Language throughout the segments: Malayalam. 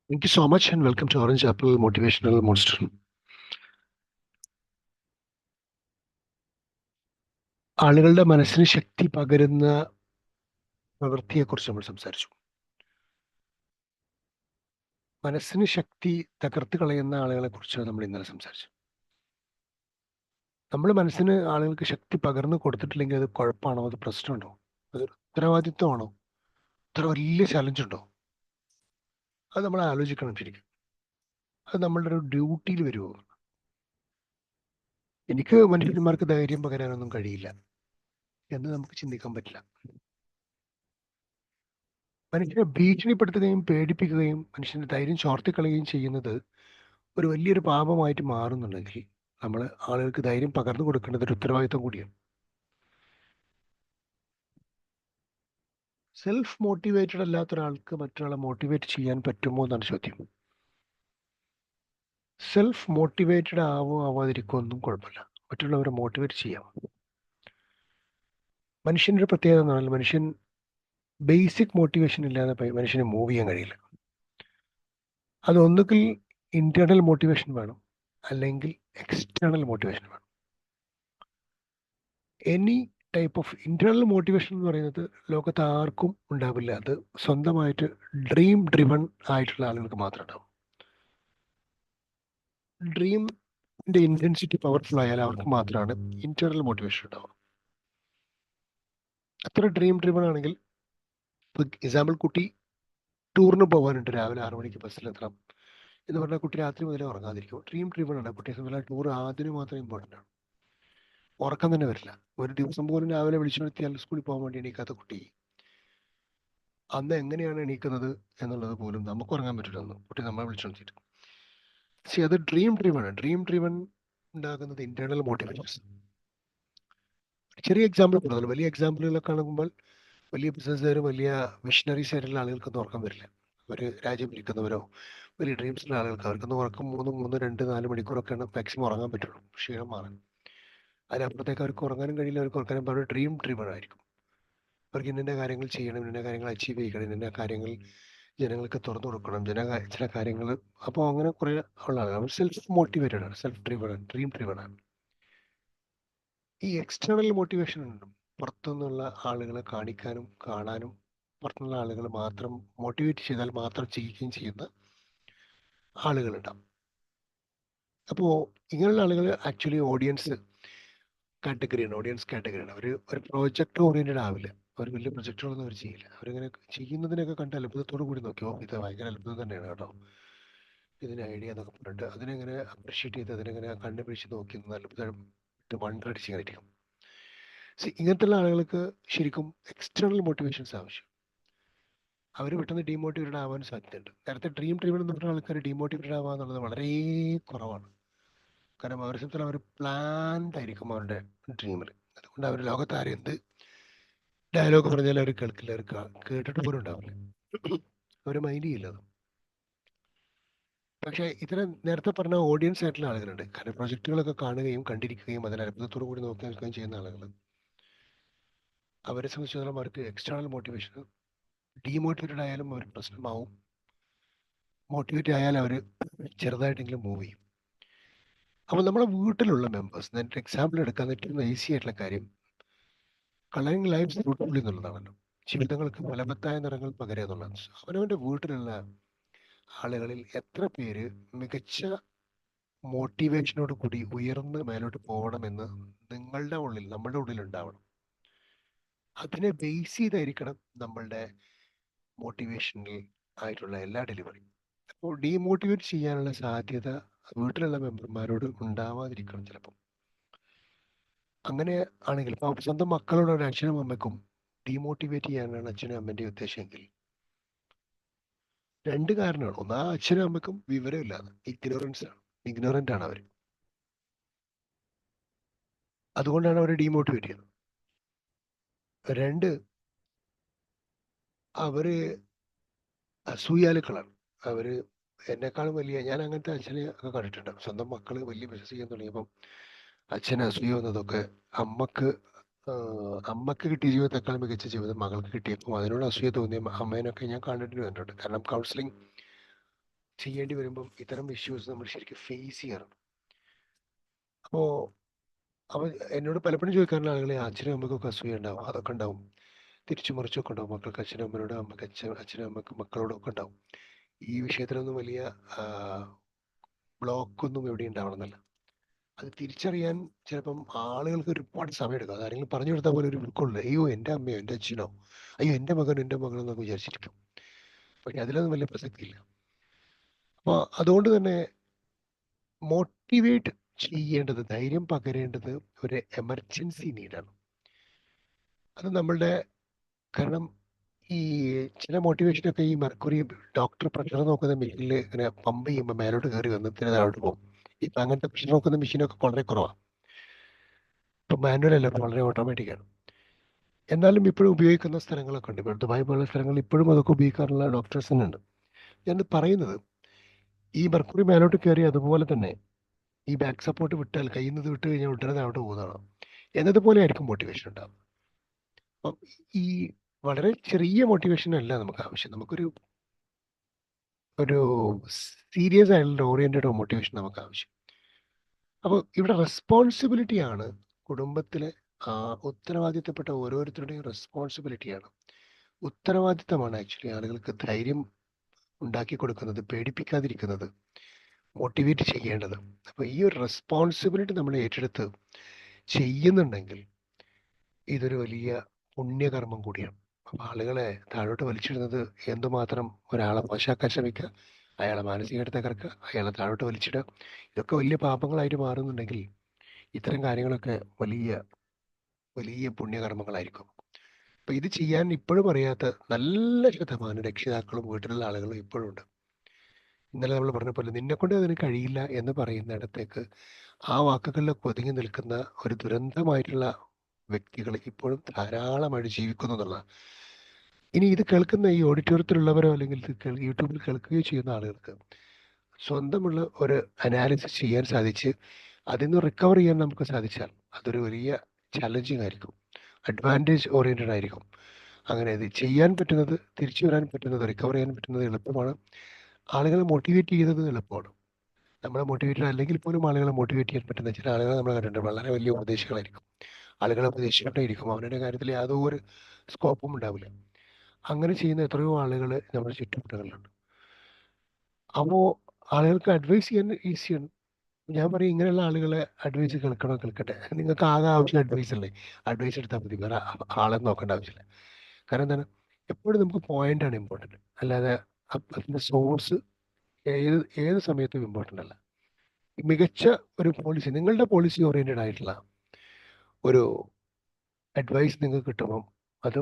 Thank you so much and welcome to Orange Apple Motivational Monster. ആളുകളുടെ മനസ്സിന് ശക്തി പകരുന്ന പ്രവൃത്തിയെക്കുറിച്ച് നമ്മൾ സംസാരിച്ചു. മനസ്സിന് ശക്തി തകർത്ത് കളയുന്ന ആളുകളെ കുറിച്ചാണ് നമ്മൾ ഇന്നലെ സംസാരിച്ചത്. നമ്മൾ മനസ്സിന് ആളുകൾക്ക് ശക്തി പകർന്നു കൊടുത്തിട്ടില്ലെങ്കിൽ അത് കുഴപ്പമാണോ, അത് പ്രശ്നമുണ്ടോ, അതൊരു ഉത്തരവാദിത്വമാണോ, അത്ര വലിയ ചലഞ്ച് ഉണ്ടോ? അത് നമ്മൾ ആലോചിക്കണം ശരിക്കും. അത് നമ്മളുടെ ഒരു ഡ്യൂട്ടിയിൽ വരുമോ? എനിക്ക് മനുഷ്യന്മാർക്ക് ധൈര്യം പകരാനൊന്നും കഴിയില്ല എന്ന് നമുക്ക് ചിന്തിക്കാൻ പറ്റില്ല. മനുഷ്യനെ ഭീഷണിപ്പെടുത്തുകയും പേടിപ്പിക്കുകയും മനുഷ്യന്റെ ധൈര്യം ചോർത്തിക്കളയുകയും ചെയ്യുന്നത് ഒരു വലിയൊരു പാപമായിട്ട് മാറുന്നുണ്ടെങ്കിൽ നമ്മൾ ആളുകൾക്ക് ധൈര്യം പകർന്നു കൊടുക്കേണ്ടത് ഒരു ഉത്തരവാദിത്വം കൂടിയാണ്. സെൽഫ് മോട്ടിവേറ്റഡ് അല്ലാത്ത ഒരാൾക്ക് മറ്റൊരാളെ മോട്ടിവേറ്റ് ചെയ്യാൻ പറ്റുമോ എന്നാണ് ചോദ്യം. സെൽഫ് മോട്ടിവേറ്റഡ് ആവാതിരിക്കുമോ ഒന്നും കുഴപ്പമില്ല, മറ്റുള്ളവരെ മോട്ടിവേറ്റ് ചെയ്യാം. മനുഷ്യൻ്റെ ഒരു പ്രത്യേകത എന്ന് പറഞ്ഞാൽ മനുഷ്യൻ ബേസിക് മോട്ടിവേഷൻ ഇല്ലാതെ മനുഷ്യന് മൂവ് ചെയ്യാൻ കഴിയില്ല. അത് ഒന്നുകിൽ ഇന്റേണൽ മോട്ടിവേഷൻ വേണം, അല്ലെങ്കിൽ എക്സ്റ്റേണൽ മോട്ടിവേഷൻ വേണം. Any type of internal motivation എന്ന് പറയുന്നത് ലോകത്ത് ആർക്കും ഉണ്ടാവില്ല. അത് സ്വന്തമായിട്ട് ഡ്രീം ഡ്രിവൺ ആയിട്ടുള്ള ആളുകൾക്ക് മാത്രം ഉണ്ടാവും. ഡ്രീമിന്റെ ഇന്റൻസിറ്റി പവർഫുൾ ആയാൽ അവർക്ക് മാത്രമാണ് ഇന്റേണൽ മോട്ടിവേഷൻ ഉണ്ടാവുക. അത്ര ഡ്രീം ഡ്രിവൺ ആണെങ്കിൽ, എക്സാമ്പിൾ, കുട്ടി ടൂറിന് പോകാനുണ്ട്, രാവിലെ 6 മണിക്ക് ബസ്സിലെത്തണം എന്ന് പറഞ്ഞാൽ കുട്ടി രാത്രി മുതലേ ഉറങ്ങാതിരിക്കും. ഡ്രീം ഡ്രിവൺ ആണ്. കുട്ടിയെ സംബന്ധിച്ച ടൂർ അതിന് മാത്രം ഇമ്പോർട്ടൻ്റ് ആണ്. ഉറക്കം തന്നെ വരില്ല. ഒരു ദിവസം പോലും രാവിലെ വിളിച്ചു നിർത്തിയാൽ സ്കൂളിൽ പോകാൻ വേണ്ടി എണീക്കാത്ത കുട്ടി അന്ന് എങ്ങനെയാണ് എണീക്കുന്നത് എന്നുള്ളത് പോലും നമുക്ക് ഉറങ്ങാൻ പറ്റില്ല. അന്ന് കുട്ടി നമ്മളെ വിളിച്ചു നിർത്തിയിട്ട്. പക്ഷേ അത് ഡ്രീം ഡ്രീവൺ ആണ്. ഡ്രീം ഡ്രീവൺ ഉണ്ടാകുന്നത് ഇന്റേണൽ മോട്ടിവേഷൻസ്. ചെറിയ എക്സാമ്പിൾ കൂടുതൽ, വലിയ എക്സാമ്പിളുകളൊക്കെ കാണുമ്പോൾ വലിയ ബിസിനസ്സുകാരും വലിയ മിഷനറീസ് ആയിട്ടുള്ള ആളുകൾക്കൊന്നും ഉറക്കം വരില്ല. അവർ രാജ്യം ഭരിക്കുന്നവരോ വലിയ ഡ്രീംസുള്ള ആളുകൾക്ക് അവർക്കൊന്നും ഉറക്കം 3, 2, 4 മണിക്കൂറൊക്കെയാണ് മാക്സിമം ഉറങ്ങാൻ പറ്റുള്ളൂ, ക്ഷീണം മാറാൻ. അതിനപ്പുറത്തേക്ക് അവർക്ക് ഉറങ്ങാനും കഴിയില്ല. അവർക്ക് ഉറങ്ങാനും അവർ ഡ്രീം ഡ്രീമൺ ആയിരിക്കും. അവർക്ക് ഇന്ന കാര്യങ്ങൾ ചെയ്യണം, ഇന്ന കാര്യങ്ങൾ അച്ചീവ് ചെയ്യണം, ഇന്ന കാര്യങ്ങൾ ജനങ്ങൾക്ക് തുറന്നു കൊടുക്കണം, ചില കാര്യങ്ങൾ. അപ്പോൾ അങ്ങനെ കുറേ ഉള്ള ആളുകൾ സെൽഫ് മോട്ടിവേറ്റഡ് ആണ്, സെൽഫ് ഡ്രീവൺ ആണ്, ഡ്രീം ഡ്രീവൺ ആണ്. ഈ എക്സ്റ്റേണൽ മോട്ടിവേഷൻ ഉണ്ട്. പുറത്തുനിന്നുള്ള ആളുകളെ കാണിക്കാനും കാണാനും, പുറത്തുനിന്നുള്ള ആളുകൾ മാത്രം മോട്ടിവേറ്റ് ചെയ്താൽ മാത്രം ചെയ്യുകയും ചെയ്യുന്ന ആളുകളുണ്ടാവും. അപ്പോൾ ഇങ്ങനെയുള്ള ആളുകൾ ആക്ച്വലി ഓഡിയൻസ് കാറ്റഗറിയാണ്. അവർ ഒരു പ്രോജക്റ്റ് ഓറിയൻറ്റഡ് ആവില്ല. അവർ വലിയ പ്രൊജക്റ്റുകളൊന്നും അവർ ചെയ്യില്ല. അവരിങ്ങനെ ചെയ്യുന്നതിനൊക്കെ കണ്ട് അത്ഭുതത്തോടു കൂടി നോക്കിയോ, ഇത് ഭയങ്കര അത്ഭുതം തന്നെയാണ് കേട്ടോ, ഇതിന് ഐഡിയ എന്നൊക്കെ പറഞ്ഞിട്ട് അതിനെങ്ങനെ അപ്രിഷ്യേറ്റ് ചെയ്ത് അതിനെങ്ങനെ കണ്ടുപിടിച്ച് നോക്കി അത്ഭുതം വണ്ടർ അടിച്ച് ഇരിക്കും. ഇങ്ങനത്തെ ആളുകൾക്ക് ശരിക്കും എക്സ്റ്റേണൽ മോട്ടിവേഷൻസ് ആവശ്യം. അവർ പെട്ടെന്ന് ഡീമോട്ടിവേറ്റഡ് ആവാൻ സാധ്യതയുണ്ട്. നേരത്തെ ഡ്രീം ഡ്രീവൺ എന്ന് പറഞ്ഞ ആൾക്കാർ ഡീമോട്ടിവേറ്റഡ് ആവുക എന്നുള്ളത് വളരെ കുറവാണ്. കാരണം അവരെ സംബന്ധിച്ചാൽ അവർ പ്ലാൻഡ് ആയിരിക്കും അവരുടെ ഡ്രീമിൽ. അതുകൊണ്ട് അവർ ലോകത്താരെ എന്ത് ഡയലോഗ് പറഞ്ഞാലും അവർ കേൾക്കില്ല, അവർ കേട്ടിട്ട് പോലും ഉണ്ടാവില്ല, അവർ മൈൻഡ് ചെയ്യില്ല അത്. പക്ഷേ ഇത്തരം നേരത്തെ പറഞ്ഞ ഓഡിയൻസ് ആയിട്ടുള്ള ആളുകളുണ്ട്. കാരണം പ്രൊജക്റ്റുകളൊക്കെ കാണുകയും കണ്ടിരിക്കുകയും അതിൽ അത്ഭുതത്തോടു കൂടി നോക്കി നിൽക്കുകയും ചെയ്യുന്ന ആളുകൾ, അവരെ സംബന്ധിച്ചിടത്തോളം അവർക്ക് എക്സ്റ്റേണൽ മോട്ടിവേഷൻ, ഡീമോട്ടിവേറ്റഡ് ആയാലും അവർ പ്രശ്നമാവും, മോട്ടിവേറ്റ് ആയാൽ അവർ ചെറുതായിട്ടെങ്കിലും മൂവ് ചെയ്യും. അപ്പോൾ നമ്മുടെ വീട്ടിലുള്ള മെമ്പേഴ്സ്, നേരത്തെ എക്സാമ്പിൾ എടുക്കാൻ പറ്റുന്ന ഈസി ആയിട്ടുള്ള കാര്യം കളറിങ് ലൈഫ് ബ്യൂട്ടിഫുള്ളി എന്നുള്ളതാണല്ലോ. ജീവിതങ്ങൾക്ക് ഫലവത്തായ നിറങ്ങൾ പകരുക എന്നുള്ളതാണ്. അവനവൻ്റെ വീട്ടിലുള്ള ആളുകളിൽ എത്ര പേര് മികച്ച മോട്ടിവേഷനോട് കൂടി ഉയർന്ന് മേലോട്ട് പോകണമെന്ന് നമ്മുടെ ഉള്ളിൽ ഉണ്ടാവണം. അതിനെ ബേസ് ചെയ്തായിരിക്കണം നമ്മളുടെ മോട്ടിവേഷനിൽ ആയിട്ടുള്ള എല്ലാ ഡെലിവറിയും. അപ്പോൾ ഡീമോട്ടിവേറ്റ് ചെയ്യാനുള്ള സാധ്യത വീട്ടിലുള്ള മെമ്പർമാരോട് ഉണ്ടാവാതിരിക്കണം ചിലപ്പം. അങ്ങനെ ആണെങ്കിൽ ഇപ്പോൾ സ്വന്തം മക്കളോട് അച്ഛനും അമ്മയ്ക്കും ഡീമോട്ടിവേറ്റ് ചെയ്യാനാണ് അച്ഛനും അമ്മേൻ്റെ ഉദ്ദേശമെങ്കിൽ രണ്ട് കാരണമാണ്. ഒന്ന്, ആ അച്ഛനും അമ്മയ്ക്കും വിവരമില്ലാതെ ഇഗ്നോറൻ്റ് ആണ് അവർ. അതുകൊണ്ടാണ് അവർ ഡീമോട്ടിവേറ്റ് ചെയ്യുന്നത്. രണ്ട്, അവര് അസൂയാലുക്കളാണ്. അവര് എന്നെക്കാളും വലിയ, ഞാൻ അങ്ങനത്തെ അച്ഛനെ ഒക്കെ കണ്ടിട്ടുണ്ട്. സ്വന്തം മക്കള് വലിയ ബിസിനസ് ചെയ്യാൻ തുടങ്ങിയപ്പം അച്ഛന് അസൂയ വന്നതൊക്കെ അമ്മക്ക് അമ്മക്ക് കിട്ടിയ ജീവിതത്തെക്കാൾ മികച്ച ജീവിതം മകൾക്ക് കിട്ടിയപ്പോൾ അതിനോട് അസൂയ തോന്നിയ അമ്മേനൊക്കെ ഞാൻ കണ്ടിട്ടുണ്ട്. കാരണം കൗൺസിലിംഗ് ചെയ്യേണ്ടി വരുമ്പം ഇത്തരം ഇഷ്യൂസ് നമ്മൾ ശരിക്കും ഫേസ് ചെയ്യണം. അപ്പോൾ അവൻ എന്നോട് പലപ്പോഴും ചോദിക്കാറുള്ള ആളുകളെ അച്ഛനും അമ്മക്കൊക്കെ അസൂയ ഉണ്ടാവും, അതൊക്കെ ഉണ്ടാവും. തിരിച്ചു മറിച്ചൊക്കെ ഉണ്ടാവും. മക്കൾക്ക് അച്ഛനും അമ്മയോട്, അമ്മക്ക് അച്ഛനും അമ്മക്ക് മക്കളോടൊക്കെ ഉണ്ടാവും. ഈ വിഷയത്തിലൊന്നും വലിയ ബ്ലോക്കൊന്നും എവിടെ ഉണ്ടാവണമെന്നല്ല. അത് തിരിച്ചറിയാൻ ചിലപ്പം ആളുകൾക്ക് ഒരുപാട് സമയം എടുക്കും. അതാരെങ്കിലും പറഞ്ഞു കൊടുത്താൽ പോലെ ഒരു ഉൾക്കൊള്ളില്ല. അയ്യോ എൻ്റെ അമ്മയോ എൻ്റെ അച്ഛനോ, അയ്യോ എൻ്റെ മകൻ എൻ്റെ മകളെന്നൊക്കെ വിചാരിച്ചിരിക്കും. പക്ഷെ അതിലൊന്നും വലിയ പ്രസക്തിയില്ല. അപ്പോൾ അതുകൊണ്ട് തന്നെ മോട്ടിവേറ്റ് ചെയ്യേണ്ടത്, ധൈര്യം പകരേണ്ടത് ഒരു എമർജൻസി നീഡാണ്. അത് നമ്മളുടെ, കാരണം ഈ ചില മോട്ടിവേഷനൊക്കെ ഈ മെർക്കുറി ഡോക്ടർ പ്രഷർ നോക്കുന്ന മെഷീനിൽ ഇങ്ങനെ പമ്പ് ചെയ്യുമ്പോൾ മേലോട്ട് കയറി വന്നിട്ട് താഴോട്ട് പോകും. ഇപ്പം അങ്ങനത്തെ പ്രഷർ നോക്കുന്ന മെഷീനൊക്കെ വളരെ കുറവാണ്. ഇപ്പം മാനുവൽ അല്ല, ഇപ്പം വളരെ ഓട്ടോമാറ്റിക്കാണ്. എന്നാലും ഇപ്പോഴും ഉപയോഗിക്കുന്ന സ്ഥലങ്ങളൊക്കെ ഉണ്ട്. ഇപ്പോൾ ദുബായ് പോലുള്ള സ്ഥലങ്ങളിൽ ഇപ്പോഴും അതൊക്കെ ഉപയോഗിക്കാറുള്ള ഡോക്ടേഴ്സ് തന്നെ ഉണ്ട്. ഞാൻ പറയുന്നത്, ഈ മെർക്കുറി മേലോട്ട് കയറി അതുപോലെ തന്നെ ഈ ബാക്ക് സപ്പോർട്ട് വിട്ടാൽ, കയ്യിൽ നിന്ന് വിട്ട് കഴിഞ്ഞാൽ ഉടനെ താഴോട്ട് പോകുന്നതാണ്. എന്നതുപോലെ ആയിരിക്കും മോട്ടിവേഷൻ ഉണ്ടാവും. അപ്പം ഈ വളരെ ചെറിയ മോട്ടിവേഷൻ അല്ല നമുക്ക് ആവശ്യം. നമുക്കൊരു സീരിയസ് ആയിട്ടുള്ള ഓറിയന്റഡ് മോട്ടിവേഷൻ നമുക്ക് ആവശ്യം. അപ്പോൾ ഇവിടെ റെസ്പോൺസിബിലിറ്റി ആണ് കുടുംബത്തിലെ ഉത്തരവാദിത്തപ്പെട്ട ഓരോരുത്തരുടെയും റെസ്പോൺസിബിലിറ്റിയാണ്, ഉത്തരവാദിത്തമാണ് ആക്ച്വലി ആളുകൾക്ക് ധൈര്യം ഉണ്ടാക്കി കൊടുക്കുന്നത്, പേടിപ്പിക്കാതിരിക്കുന്നത്, മോട്ടിവേറ്റ് ചെയ്യേണ്ടത്. അപ്പോൾ ഈ ഒരു റെസ്പോൺസിബിലിറ്റി നമ്മൾ ഏറ്റെടുത്ത് ചെയ്യുന്നുണ്ടെങ്കിൽ ഇതൊരു വലിയ പുണ്യകർമ്മം കൂടിയാണ്. അപ്പോൾ ആളുകളെ താഴോട്ട് വലിച്ചിടുന്നത് എന്തുമാത്രം ഒരാളെ മോശമാക്കാൻ ശ്രമിക്കുക, അയാളെ മാനസികമായിട്ട് തകർക്കുക, അയാളെ താഴോട്ട് വലിച്ചിടുക, ഇതൊക്കെ വലിയ പാപങ്ങളായിട്ട് മാറുന്നുണ്ടെങ്കിൽ ഇത്തരം കാര്യങ്ങളൊക്കെ വലിയ വലിയ പുണ്യകർമ്മങ്ങളായിരിക്കും. അപ്പോൾ ഇത് ചെയ്യാൻ ഇപ്പോഴും അറിയാത്ത നല്ല ശതമാനം രക്ഷിതാക്കളും വീട്ടിലുള്ള ആളുകളും ഇപ്പോഴും ഉണ്ട്. ഇന്നലെ നമ്മൾ പറഞ്ഞ പോലെ നിന്നെക്കൊണ്ട് അതിന് കഴിയില്ല എന്ന് പറയുന്നിടത്തേക്ക് ആ വാക്കുകളിലൊക്കെ ഒതുങ്ങി നിൽക്കുന്ന ഒരു ദുരന്തമായിട്ടുള്ള വ്യക്തികൾ ഇപ്പോഴും ധാരാളമായിട്ട് ജീവിക്കുന്നു എന്നുള്ളതാണ്. ഇനി ഇത് കേൾക്കുന്ന ഈ ഓഡിറ്റോറിയത്തിലുള്ളവരോ അല്ലെങ്കിൽ ഇത് യൂട്യൂബിൽ കേൾക്കുകയോ ചെയ്യുന്ന ആളുകൾക്ക് സ്വന്തമുള്ള ഒരു അനാലിസിസ് ചെയ്യാൻ സാധിച്ച് അതിൽ നിന്ന് റിക്കവർ ചെയ്യാൻ നമുക്ക് സാധിച്ചാൽ അതൊരു വലിയ ചലഞ്ചിങ് ആയിരിക്കും, അഡ്വാൻറ്റേജ് ഓറിയൻറ്റഡ് ആയിരിക്കും. അങ്ങനെ ഇത് ചെയ്യാൻ പറ്റുന്നത്, തിരിച്ചു വരാൻ പറ്റുന്നത്, റിക്കവർ ചെയ്യാൻ പറ്റുന്നത് എളുപ്പമാണ്. ആളുകളെ മോട്ടിവേറ്റ് ചെയ്യുന്നത് എളുപ്പമാണ്. നമ്മളെ മോട്ടിവേറ്റഡ് അല്ലെങ്കിൽ പോലും ആളുകളെ മോട്ടിവേറ്റ് ചെയ്യാൻ പറ്റുന്ന ചില ആളുകളെ നമ്മൾ കണ്ടിട്ടുണ്ട്. വളരെ വലിയ ഉപദേശികളായിരിക്കും, ആളുകളെ ഉപദേശിച്ചുകൊണ്ടേയിരിക്കും, അവരുടെ കാര്യത്തിൽ യാതൊരു സ്കോപ്പും ഉണ്ടാവില്ല. അങ്ങനെ ചെയ്യുന്ന എത്രയോ ആളുകൾ നമ്മുടെ ചുറ്റുപാടുകളിലുണ്ട്. അപ്പോൾ ആളുകൾക്ക് അഡ്വൈസ് ചെയ്യാൻ ഈസിയാണ്. ഞാൻ പറയും, ഇങ്ങനെയുള്ള ആളുകളെ അഡ്വൈസ് കേൾക്കണോ കേൾക്കട്ടെ, നിങ്ങൾക്ക് ആകെ ആവശ്യം അഡ്വൈസ് അല്ലേ, അഡ്വൈസ് എടുത്താൽ മതി, വേറെ ആളെ നോക്കേണ്ട ആവശ്യമില്ല. കാരണം എന്താണ്, എപ്പോഴും നമുക്ക് പോയിന്റാണ് ഇമ്പോർട്ടൻറ്റ്, അല്ലാതെ അതിൻ്റെ സോഴ്സ് ഏത് ഏത് സമയത്തും ഇമ്പോർട്ടൻ്റ് അല്ല. മികച്ച ഒരു പോളിസി, നിങ്ങളുടെ പോളിസി ഓറിയൻറ്റഡ് ആയിട്ടുള്ള ഒരു അഡ്വൈസ് നിങ്ങൾക്ക് കിട്ടുമ്പം അത്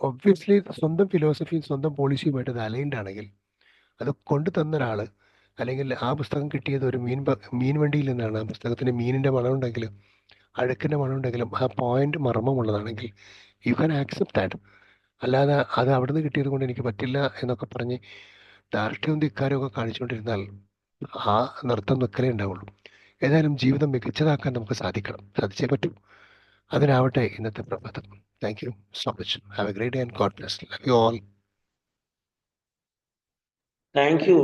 ഒബ്വിയസ്ലി സ്വന്തം ഫിലോസഫിയും സ്വന്തം പോളിസിയുമായിട്ട് അത് അലൈൻഡ് ആണെങ്കിൽ, അത് കൊണ്ടു തന്ന ഒരാൾ, അല്ലെങ്കിൽ ആ പുസ്തകം കിട്ടിയത് ഒരു മീൻ വണ്ടിയിൽ നിന്നാണ്, ആ പുസ്തകത്തിന് മീനിൻ്റെ മണമുണ്ടെങ്കിലും അഴുക്കിൻ്റെ മണമുണ്ടെങ്കിലും ആ പോയിന്റ് മർമ്മമുള്ളതാണെങ്കിൽ യു ക്യാൻ ആക്സെപ്റ്റ് ദാറ്റ്. അല്ലാതെ അത് അവിടുന്ന് കിട്ടിയത് കൊണ്ട് എനിക്ക് പറ്റില്ല എന്നൊക്കെ പറഞ്ഞ് ധാർഷ്ട്യവും ധിക്കാരവും ഒക്കെ കാണിച്ചുകൊണ്ടിരുന്നാൽ ആ നൃത്തം നിൽക്കലേ ഉണ്ടാവുള്ളൂ. ഏതായാലും ജീവിതം മികച്ചതാക്കാൻ നമുക്ക് സാധിച്ചേ പറ്റൂ. അതിനാവട്ടെ ഇന്നത്തെ പ്രഭാതം. Thank you so much. Have A great day and God bless. Love you all. Thank you.